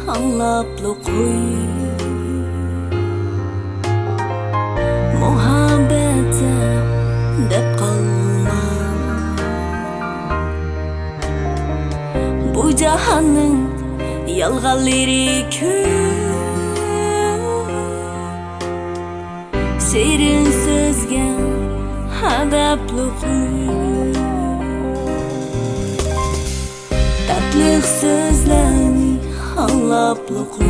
anlaplı koy. Muhabbete dep kalma, bu cahanın yalğanları köp. Şirin sözge adaplı koy, tatlı sözlerni anlaplı koy.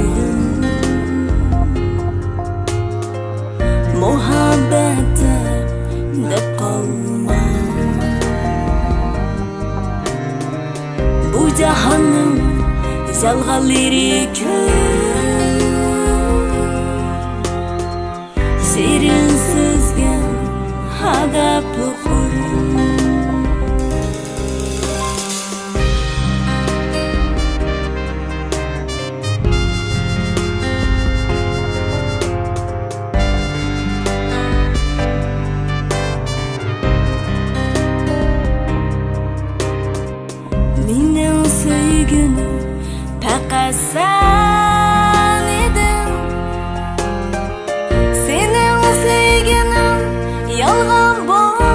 Muhabbete dep kalma, bu cahanın yalğanları köp. Şirin sözge adaplı koy. Menin söygünüm fakat sen edin. Senin sevginin yalğan boldu.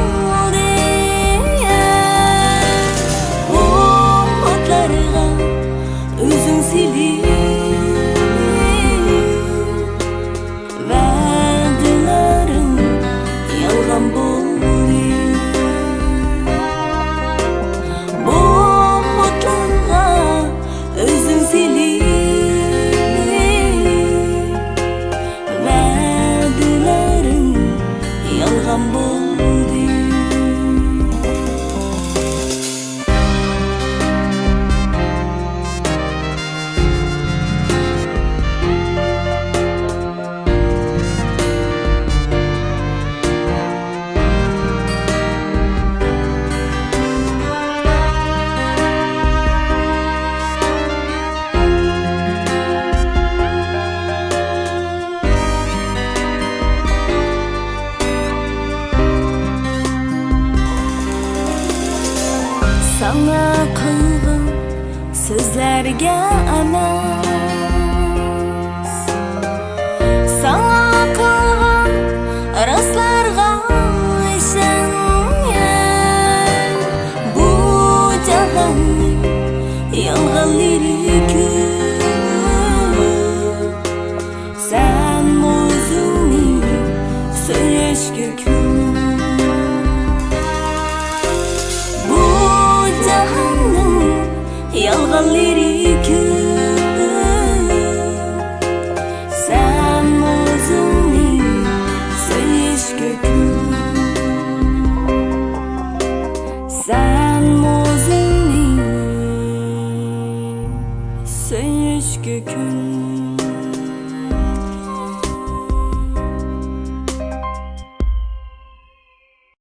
Umutlarga özün silip, va'dalaring yalğan boldu. Özün silip, va'dalaring yalğan boldu. Sana kılgın sözlerge emas, sana kılgın rastlarga işengen. Bu cahanın yalğanları köp. Sen özüni söyleşke kun. Yalğanları köp. Sen özüni söyleşke kun. Sen özüni söyleşke kun.